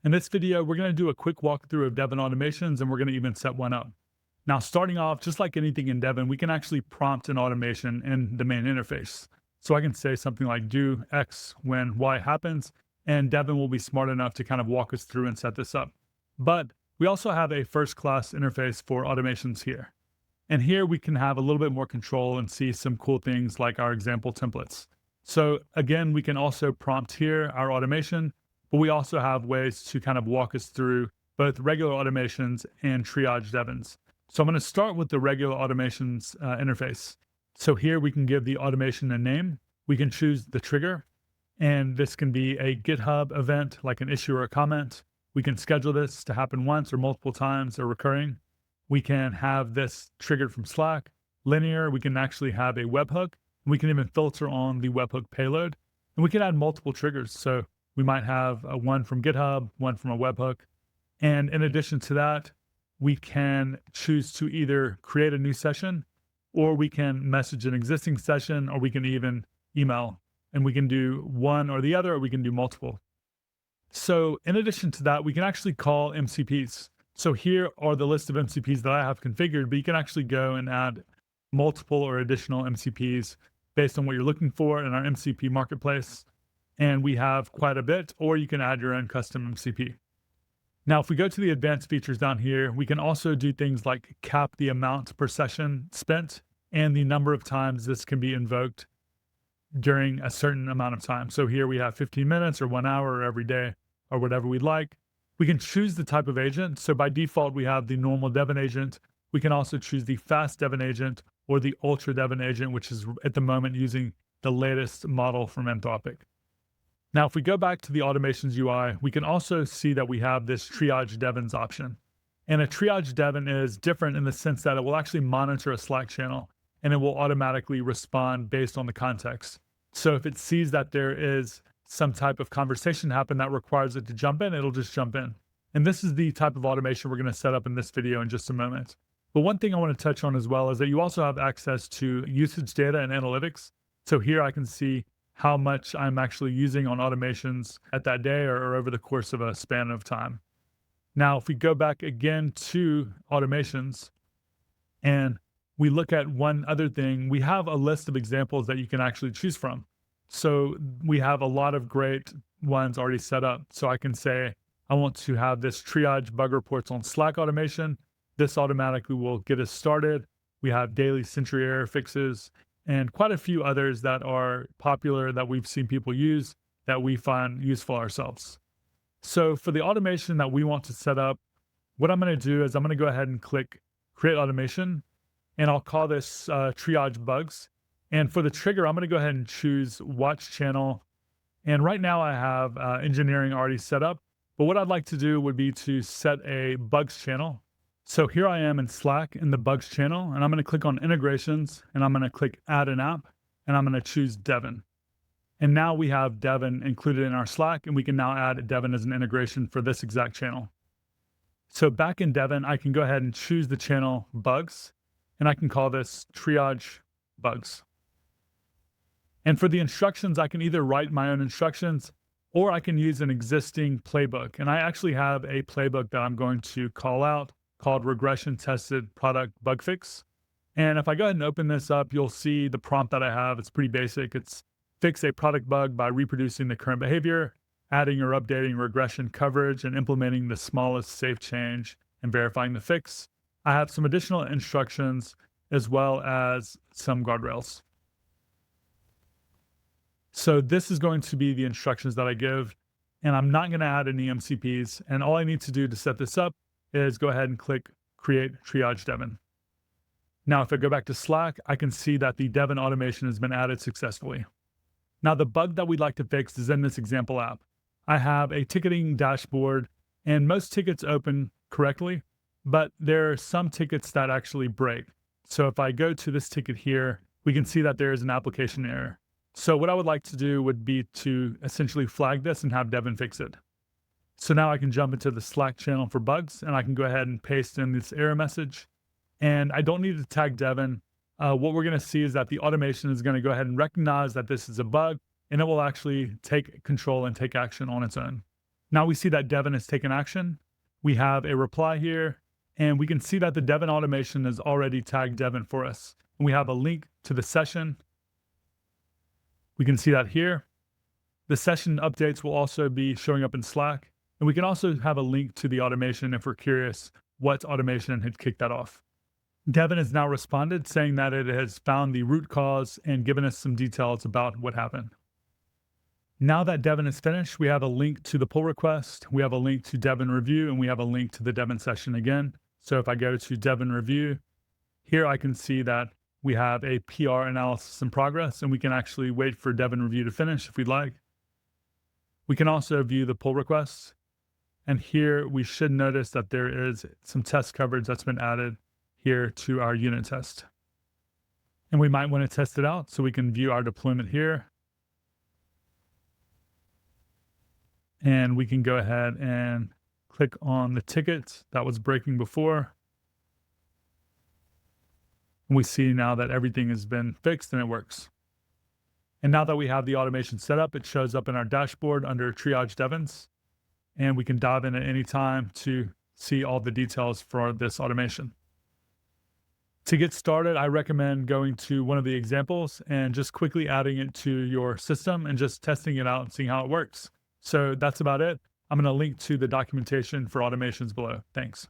In this video, we're going to do a quick walkthrough of Devin Automations, and we're going to even set one up. Now, starting off, just like anything in Devin, we can actually prompt an automation in the main interface. So I can say something like do X when Y happens, and Devin will be smart enough to kind of walk us through and set this up. But we also have a first-class interface for automations here. And here we can have a little bit more control and see some cool things like our example templates. So again, we can also prompt here our automation, but we also have ways to kind of walk us through both regular automations and Triage Devins. So I'm going to start with the regular automations interface. So here we can give the automation a name. We can choose the trigger, and this can be a GitHub event like an issue or a comment. We can schedule this to happen once or multiple times or recurring. We can have this triggered from Slack. Linear, we can actually have a webhook. We can even filter on the webhook payload, and we can add multiple triggers. So we might have one from GitHub, one from a webhook. And in addition to that, we can choose to either create a new session, or we can message an existing session, or we can even email. And we can do one or the other, or we can do multiple. So in addition to that, we can actually call MCPs. So here are the list of MCPs that I have configured, but you can actually go and add multiple or additional MCPs based on what you're looking for in our MCP marketplace. And we have quite a bit, or you can add your own custom MCP. Now, if we go to the advanced features down here, we can also do things like cap the amount per session spent and the number of times this can be invoked during a certain amount of time. So here we have 15 minutes or 1 hour or every day or whatever we'd like. We can choose the type of agent. So by default, we have the normal Devin agent. We can also choose the fast Devin agent or the ultra Devin agent, which is at the moment using the latest model from Anthropic. Now, if we go back to the automations UI, we can also see that we have this Triage Devins option. And a Triage Devin is different in the sense that it will actually monitor a Slack channel and it will automatically respond based on the context. So if it sees that there is some type of conversation happen that requires it to jump in, it'll just jump in. And this is the type of automation we're going to set up in this video in just a moment. But one thing I want to touch on as well is that you also have access to usage data and analytics. So here I can see how much I'm actually using on automations at that day or over the course of a span of time. Now, if we go back again to automations and we look at one other thing, we have a list of examples that you can actually choose from. So we have a lot of great ones already set up. So I can say, I want to have this triage bug reports on Slack automation. This automatically will get us started. We have daily Sentry error fixes and quite a few others that are popular that we've seen people use that we find useful ourselves. So for the automation that we want to set up, what I'm going to do is I'm going to go ahead and click Create Automation, and I'll call this Triage Bugs. And for the trigger, I'm going to go ahead and choose Watch Channel. And right now I have engineering already set up, but what I'd like to do would be to set a bugs channel. So here I am in Slack in the bugs channel, and I'm going to click on integrations, and I'm going to click add an app, and I'm going to choose Devin. And now we have Devin included in our Slack, and we can now add Devin as an integration for this exact channel. So back in Devin, I can go ahead and choose the channel bugs, and I can call this Triage Bugs. And for the instructions, I can either write my own instructions, or I can use an existing playbook. And I actually have a playbook that I'm going to call out called Regression Tested Product Bug Fix. And if I go ahead and open this up, you'll see the prompt that I have. It's pretty basic. It's fix a product bug by reproducing the current behavior, adding or updating regression coverage, and implementing the smallest safe change and verifying the fix. I have some additional instructions as well as some guardrails. So this is going to be the instructions that I give, and I'm not going to add any MCPs. And all I need to do to set this up is go ahead and click Create Triage Devin. Now, if I go back to Slack, I can see that the Devin automation has been added successfully. Now, the bug that we'd like to fix is in this example app. I have a ticketing dashboard, and most tickets open correctly, but there are some tickets that actually break. So if I go to this ticket here, we can see that there is an application error. So what I would like to do would be to essentially flag this and have Devin fix it. So now I can jump into the Slack channel for bugs, and I can go ahead and paste in this error message. And I don't need to tag Devin. What we're going to see is that the automation is going to go ahead and recognize that this is a bug, and it will actually take control and take action on its own. Now we see that Devin has taken action. We have a reply here, and we can see that the Devin automation has already tagged Devin for us. And we have a link to the session. We can see that here. The session updates will also be showing up in Slack. And we can also have a link to the automation if we're curious what automation had kicked that off. Devin has now responded saying that it has found the root cause and given us some details about what happened. Now that Devin is finished, we have a link to the pull request, we have a link to Devin review, and we have a link to the Devin session again. So if I go to Devin review, here I can see that we have a PR analysis in progress, and we can actually wait for Devin review to finish if we'd like. We can also view the pull requests. And here we should notice that there is some test coverage that's been added here to our unit test. And we might want to test it out, so we can view our deployment here. And we can go ahead and click on the ticket that was breaking before. And we see now that everything has been fixed and it works. And now that we have the automation set up, it shows up in our dashboard under Triage Devins. And we can dive in at any time to see all the details for this automation. To get started, I recommend going to one of the examples and just quickly adding it to your system and just testing it out and seeing how it works. So that's about it. I'm going to link to the documentation for automations below. Thanks.